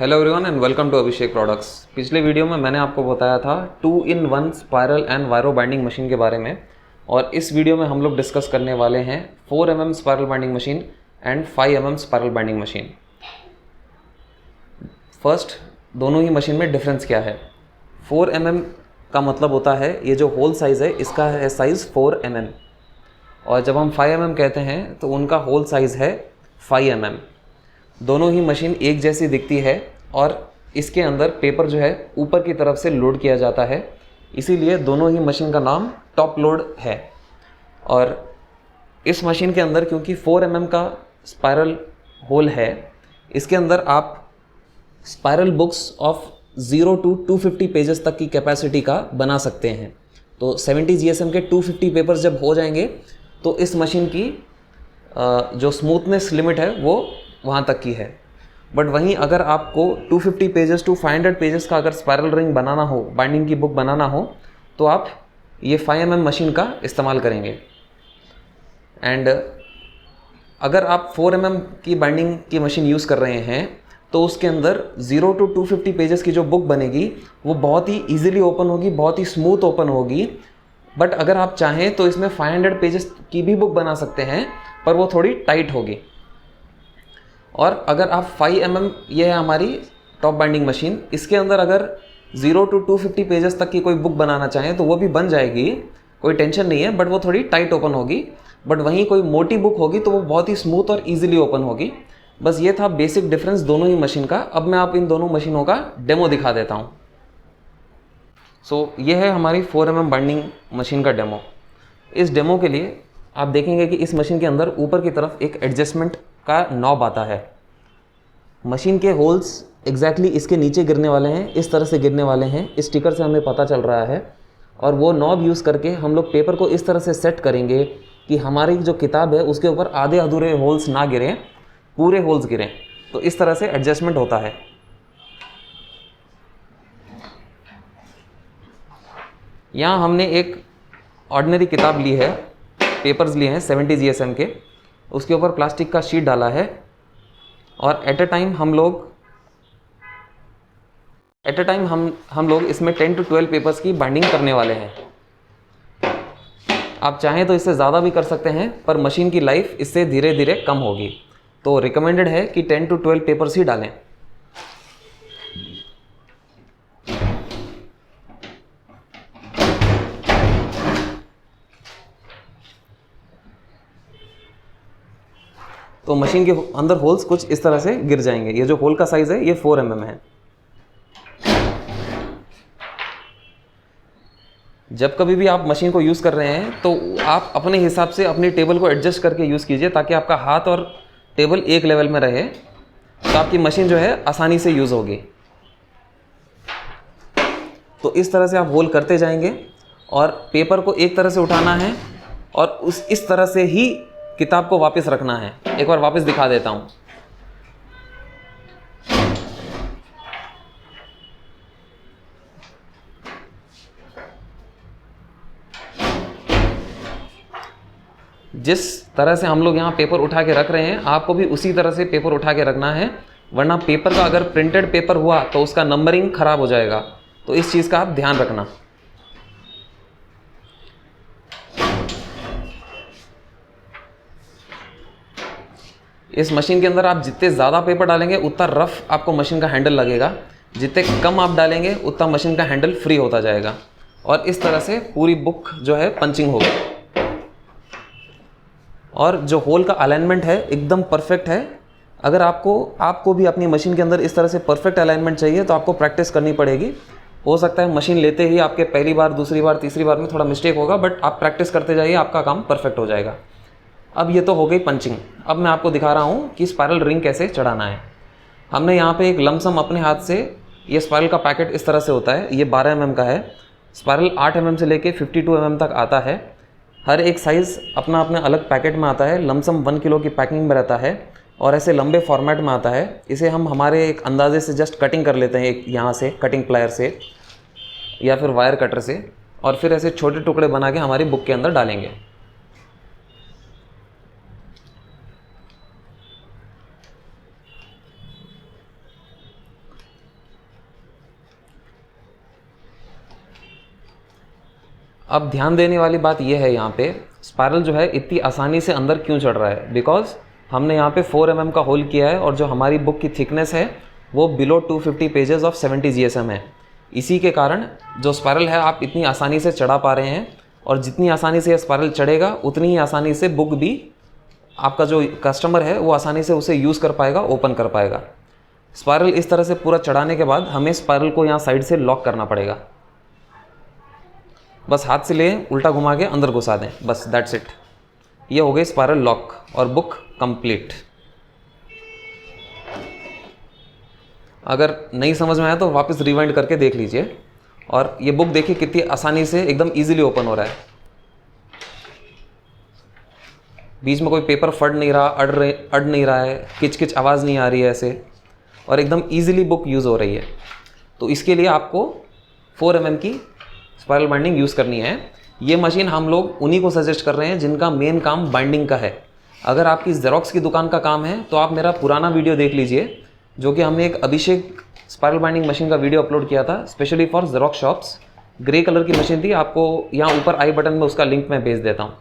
Hello everyone and welcome to Abhishek products. पिछले video में मैंने आपको बताया था 2-in-1 spiral and wiro binding machine के बारे में, और इस वीडियो में हम लोग डिस्कस करने वाले हैं 4 mm spiral binding machine and 5 mm spiral binding machine. First, दोनों ही मशीन में डिफरेंस क्या है। 4 mm का मतलब होता है ये जो होल साइज़ है इसका है साइज़ 4 mm, और जब हम 5 mm कहते हैं तो उनका होल साइज़ है 5 mm। दोनों ही मशीन एक जैसी दिखती है और इसके अंदर पेपर जो है ऊपर की तरफ से लोड किया जाता है, इसीलिए दोनों ही मशीन का नाम टॉप लोड है। और इस मशीन के अंदर क्योंकि 4 mm का स्पायरल होल है, इसके अंदर आप spiral books of 0 to 250 pages तक की कैपेसिटी का बना सकते हैं। तो 70 GSM के 250 पेपर्स जब हो जाएंगे तो इस मशीन की जो स्मूथनेस लिमिट है वो वहाँ तक की है। बट वहीं अगर आपको 250 पेजेस टू 500 पेजेस का अगर स्पायरल रिंग बनाना हो, बाइंडिंग की बुक बनाना हो, तो आप ये 5 mm मशीन का इस्तेमाल करेंगे। एंड अगर आप 4 mm की बाइंडिंग की मशीन यूज़ कर रहे हैं तो उसके अंदर 0 to 250 पेजेस की जो बुक बनेगी वो बहुत ही ईजिली ओपन होगी, बहुत ही स्मूथ ओपन होगी। बट अगर आप चाहें तो इसमें 500 पेजेस की भी बुक बना सकते हैं, पर वो थोड़ी टाइट होगी। और अगर आप 5 mm, ये है हमारी टॉप बाइंडिंग मशीन, इसके अंदर अगर 0 to 250 पेजेस तक की कोई बुक बनाना चाहें तो वो भी बन जाएगी, कोई टेंशन नहीं है। बट वो थोड़ी टाइट ओपन होगी। बट वहीं कोई मोटी बुक होगी तो वो बहुत ही स्मूथ और ईजिली ओपन होगी। बस ये था बेसिक डिफरेंस दोनों ही मशीन का। अब मैं आप इन दोनों मशीनों का डेमो दिखा देता हूँ। सो ये है हमारी 4 mm बाइंडिंग मशीन का डेमो। इस डेमो के लिए आप देखेंगे कि इस मशीन के अंदर ऊपर की तरफ एक एडजस्टमेंट का नॉब आता है। मशीन के होल्स एग्जैक्टली इसके नीचे गिरने वाले हैं, इस तरह से गिरने वाले हैं, इस स्टिकर से हमें पता चल रहा है। और वो नॉब यूज़ करके हम लोग पेपर को इस तरह से सेट करेंगे कि हमारी जो किताब है उसके ऊपर आधे अधूरे होल्स ना गिरें, पूरे होल्स गिरें। तो इस तरह से एडजस्टमेंट होता है। यहाँ हमने एक ऑर्डिनरी किताब ली है, पेपर्स लिए हैं 70 GSM के, उसके ऊपर प्लास्टिक का शीट डाला है, और एट अ टाइम हम लोग इसमें 10 to 12 पेपर्स की बाइंडिंग करने वाले हैं। आप चाहें तो इससे ज़्यादा भी कर सकते हैं, पर मशीन की लाइफ इससे धीरे धीरे कम होगी, तो रिकमेंडेड है कि 10 to 12 पेपर्स ही डालें। तो मशीन के अंदर होल्स कुछ इस तरह से गिर जाएंगे। ये जो होल का साइज़ है ये 4 mm है। जब कभी भी आप मशीन को यूज़ कर रहे हैं तो आप अपने हिसाब से अपनी टेबल को एडजस्ट करके यूज़ कीजिए, ताकि आपका हाथ और टेबल एक लेवल में रहे, तो आपकी मशीन जो है आसानी से यूज़ होगी। तो इस तरह से आप होल करते जाएंगे और पेपर को एक तरह से उठाना है और इस तरह से ही किताब को वापस रखना है। एक बार वापस दिखा देता हूँ। जिस तरह से हम लोग यहाँ पेपर उठा के रख रहे हैं, आपको भी उसी तरह से पेपर उठा के रखना है, वरना पेपर का अगर प्रिंटेड पेपर हुआ तो उसका नंबरिंग खराब हो जाएगा। तो इस चीज़ का आप ध्यान रखना। इस मशीन के अंदर आप जितने ज़्यादा पेपर डालेंगे उतना रफ आपको मशीन का हैंडल लगेगा, जितने कम आप डालेंगे उतना मशीन का हैंडल फ्री होता जाएगा, और इस तरह से पूरी बुक जो है पंचिंग होगी। और जो होल का अलाइनमेंट है एकदम परफेक्ट है। अगर आपको भी अपनी मशीन के अंदर इस तरह से परफेक्ट अलाइनमेंट चाहिए तो आपको प्रैक्टिस करनी पड़ेगी। हो सकता है मशीन लेते ही आपके पहली बार, दूसरी बार, तीसरी बार में थोड़ा मिस्टेक होगा, बट आप प्रैक्टिस करते जाइए, आपका काम परफेक्ट हो जाएगा। अब ये तो हो गई पंचिंग। अब मैं आपको दिखा रहा हूँ कि स्पायरल रिंग कैसे चढ़ाना है। हमने यहाँ पे एक लमसम अपने हाथ से, ये स्पायरल का पैकेट इस तरह से होता है, ये 12 mm का है। स्पायरल 8 mm से लेके 52 mm तक आता है। हर एक साइज़ अपना अपना अलग पैकेट में आता है। लमसम 1 किलो की पैकिंग में रहता है और ऐसे लंबे फॉर्मेट में आता है। इसे हम हमारे एक अंदाजे से जस्ट कटिंग कर लेते हैं, एक यहाँ से कटिंग प्लायर से या फिर वायर कटर से, और फिर ऐसे छोटे टुकड़े बना के हमारी बुक के अंदर डालेंगे। अब ध्यान देने वाली बात यह है, यहाँ पे स्पायरल जो है इतनी आसानी से अंदर क्यों चढ़ रहा है, बिकॉज हमने यहाँ पे 4 mm का होल किया है और जो हमारी बुक की थिकनेस है वो बिलो 250 पेजेस ऑफ 70 GSM है। इसी के कारण जो स्पायरल है आप इतनी आसानी से चढ़ा पा रहे हैं, और जितनी आसानी से ये स्पायरल चढ़ेगा उतनी ही आसानी से बुक भी आपका जो कस्टमर है वो आसानी से उसे यूज़ कर पाएगा, ओपन कर पाएगा। स्पायरल इस तरह से पूरा चढ़ाने के बाद हमें स्पायरल को यहाँ साइड से लॉक करना पड़ेगा। बस हाथ से ले उल्टा घुमा के अंदर घुसा दें, बस दैट्स इट। ये हो गई स्पायरल लॉक और बुक कंप्लीट। अगर नहीं समझ में आया तो वापस रिवाइंड करके देख लीजिए, और ये बुक देखिए कितनी आसानी से एकदम इजीली ओपन हो रहा है। बीच में कोई पेपर फट नहीं रहा, अड़ नहीं रहा है, किच किच आवाज़ नहीं आ रही है ऐसे, और एकदम इजीली बुक यूज़ हो रही है। तो इसके लिए आपको 4 mm की स्पायरल बाइंडिंग यूज़ करनी है। ये मशीन हम लोग उन्हीं को सजेस्ट कर रहे हैं जिनका मेन काम बाइंडिंग का है। अगर आपकी जेरोक्स की दुकान का काम है तो आप मेरा पुराना वीडियो देख लीजिए, जो कि हमने एक अभिषेक स्पायरल बाइंडिंग मशीन का वीडियो अपलोड किया था specially for xerox shops. Grey colour की मशीन थी, आपको यहाँ ऊपर आई बटन में उसका लिंक मैं भेज देता हूँ।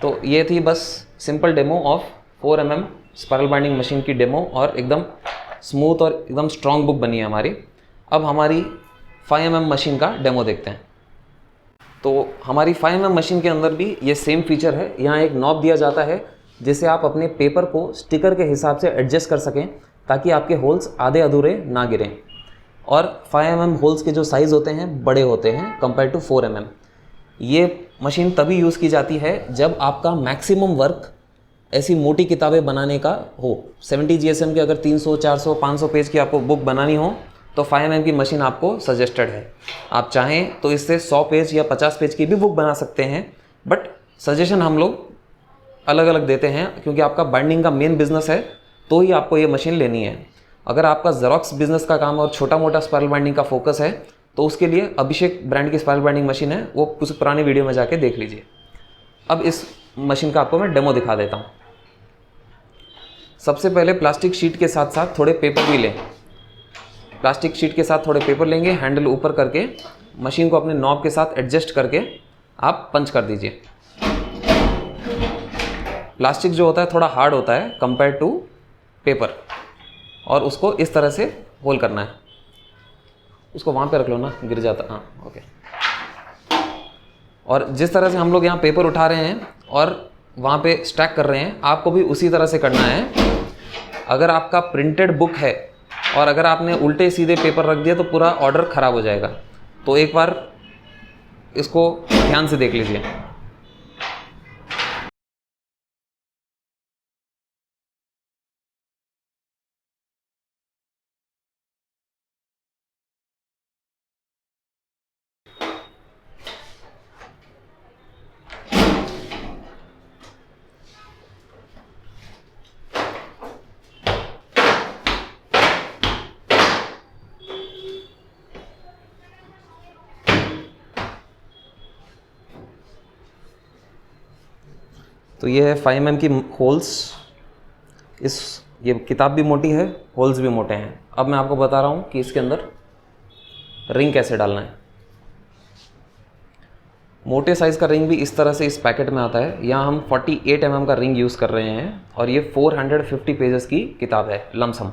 तो ये थी बस simple demo of 4 mm spiral binding machine की डेमो, और एकदम स्मूथ और एकदम स्ट्रॉन्ग बुक बनी है हमारी। अब हमारी 5 mm मशीन का डेमो देखते हैं। तो हमारी 5 mm मशीन के अंदर भी ये सेम फीचर है। यहाँ एक नॉब दिया जाता है जिससे आप अपने पेपर को स्टिकर के हिसाब से एडजस्ट कर सकें, ताकि आपके होल्स आधे अधूरे ना गिरें। और 5 mm होल्स के जो साइज़ होते हैं बड़े होते हैं कंपेयर टू 4 mm। ये मशीन तभी यूज़ की जाती है जब आपका मैक्सिमम वर्क ऐसी मोटी किताबें बनाने का हो। 70 GSM के अगर 300, 400, 500 पेज की आपको बुक बनानी हो तो 5 mm की मशीन आपको सजेस्टेड है। आप चाहें तो इससे 100 पेज या 50 पेज की भी बुक बना सकते हैं, बट सजेशन हम लोग अलग अलग देते हैं, क्योंकि आपका बाइंडिंग का मेन बिजनेस है तो ही आपको ये मशीन लेनी है। अगर आपका जेरोक्स बिजनेस का काम और छोटा मोटा स्पायरल बाइंडिंग का फोकस है तो उसके लिए अभिषेक ब्रांड की स्पायरल बाइंडिंग मशीन है, वो कुछ पुरानी वीडियो में जाके देख लीजिए। अब इस मशीन का आपको मैं डेमो दिखा देता हूँ। सबसे पहले प्लास्टिक शीट के साथ साथ थोड़े पेपर भी लें। प्लास्टिक शीट के साथ थोड़े पेपर लेंगे, हैंडल ऊपर करके मशीन को अपने नॉब के साथ एडजस्ट करके आप पंच कर दीजिए। प्लास्टिक जो होता है थोड़ा हार्ड होता है कंपेयर टू पेपर, और उसको इस तरह से होल करना है। उसको वहाँ पे रख लो ना, गिर जाता। हाँ, ओके। और जिस तरह से हम लोग यहाँ पेपर उठा रहे हैं और वहाँ पे स्टैक कर रहे हैं, आपको भी उसी तरह से करना है। अगर आपका प्रिंटेड बुक है और अगर आपने उल्टे सीधे पेपर रख दिया तो पूरा ऑर्डर ख़राब हो जाएगा। तो एक बार इसको ध्यान से देख लीजिए। तो ये है 5 mm की होल्स। ये किताब भी मोटी है, होल्स भी मोटे हैं। अब मैं आपको बता रहा हूँ कि इसके अंदर रिंग कैसे डालना है। मोटे साइज़ का रिंग भी इस तरह से इस पैकेट में आता है। यहाँ हम 48 mm का रिंग यूज़ कर रहे हैं, और ये 450 पेजेस की किताब है लमसम।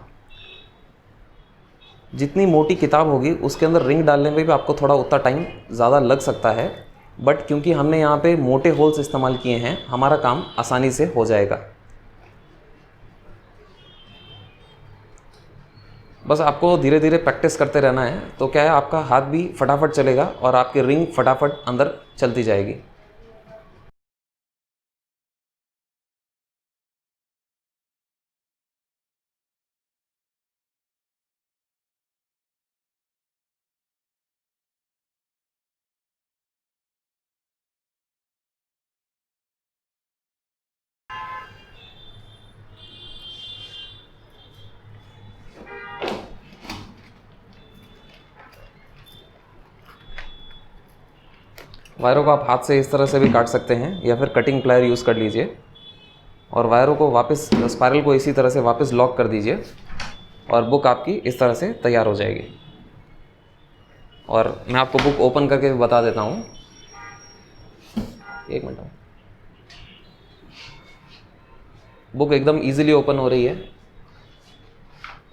जितनी मोटी किताब होगी उसके अंदर रिंग डालने में भी आपको थोड़ा उतना टाइम ज़्यादा लग सकता है, बट क्योंकि हमने यहाँ पे मोटे होल्स इस्तेमाल किए हैं, हमारा काम आसानी से हो जाएगा। बस आपको धीरे धीरे प्रैक्टिस करते रहना है, तो क्या है आपका हाथ भी फटाफट चलेगा और आपकी रिंग फटाफट अंदर चलती जाएगी। वायरों को आप हाथ से इस तरह से भी काट सकते हैं, या फिर कटिंग प्लायर यूज़ कर लीजिए, और वायरों को वापस स्पायरल को इसी तरह से वापस लॉक कर दीजिए, और बुक आपकी इस तरह से तैयार हो जाएगी। और मैं आपको बुक ओपन करके भी बता देता हूँ। एक मिनट, बुक एकदम इजीली ओपन हो रही है।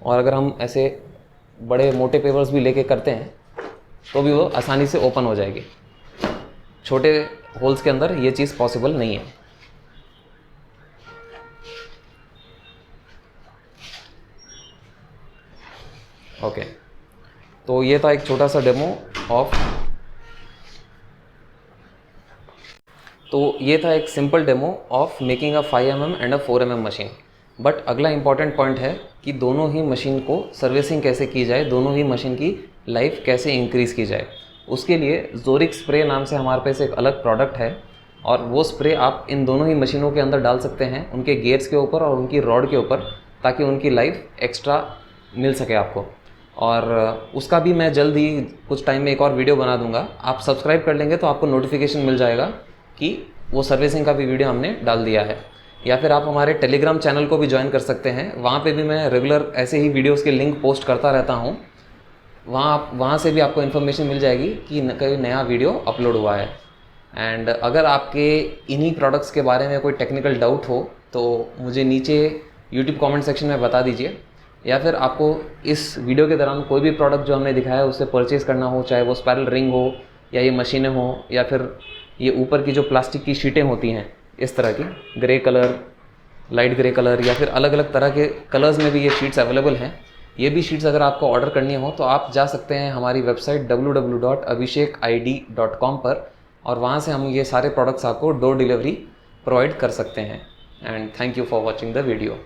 और अगर हम ऐसे बड़े मोटे पेपर्स भी लेके करते हैं तो भी वो आसानी से ओपन हो जाएगी। छोटे होल्स के अंदर ये चीज़ पॉसिबल नहीं है। ओके, तो ये था एक छोटा सा डेमो ऑफ, तो ये था एक simple demo of making a 5mm and a 4mm machine. But अगला इंपॉर्टेंट पॉइंट है कि दोनों ही मशीन को सर्विसिंग कैसे की जाए, दोनों ही मशीन की लाइफ कैसे इंक्रीज़ की जाए। उसके लिए जोरिक स्प्रे नाम से हमारे पास एक अलग प्रोडक्ट है, और वो स्प्रे आप इन दोनों ही मशीनों के अंदर डाल सकते हैं, उनके गियर्स के ऊपर और उनकी रॉड के ऊपर, ताकि उनकी लाइफ एक्स्ट्रा मिल सके आपको। और उसका भी मैं जल्द ही कुछ टाइम में एक और वीडियो बना दूंगा। आप सब्सक्राइब कर लेंगे तो आपको नोटिफिकेशन मिल जाएगा कि वो सर्विसिंग का भी वीडियो हमने डाल दिया है। या फिर आप हमारे टेलीग्राम चैनल को भी ज्वाइन कर सकते हैं, वहाँ पे भी मैं रेगुलर ऐसे ही वीडियोस के लिंक पोस्ट करता रहता हूँ। वहाँ से भी आपको इन्फॉर्मेशन मिल जाएगी कि कोई नया वीडियो अपलोड हुआ है। एंड अगर आपके इन्हीं प्रोडक्ट्स के बारे में कोई टेक्निकल डाउट हो तो मुझे नीचे यूट्यूब कमेंट सेक्शन में बता दीजिए। या फिर आपको इस वीडियो के दौरान कोई भी प्रोडक्ट जो हमने दिखाया है उससे परचेज़ करना हो, चाहे वो स्पाइरल रिंग हो या ये मशीनें हो, या फिर ये ऊपर की जो प्लास्टिक की शीटें होती हैं इस तरह की, grey colour, light grey colour, या फिर अलग अलग तरह के कलर्स में भी ये शीट्स अवेलेबल हैं। ये भी शीट्स अगर आपको ऑर्डर करनी हो तो आप जा सकते हैं हमारी वेबसाइट www.abhishekid.com पर, और वहाँ से हम ये सारे प्रोडक्ट्स आपको डोर डिलीवरी प्रोवाइड कर सकते हैं। And thank you for watching the video.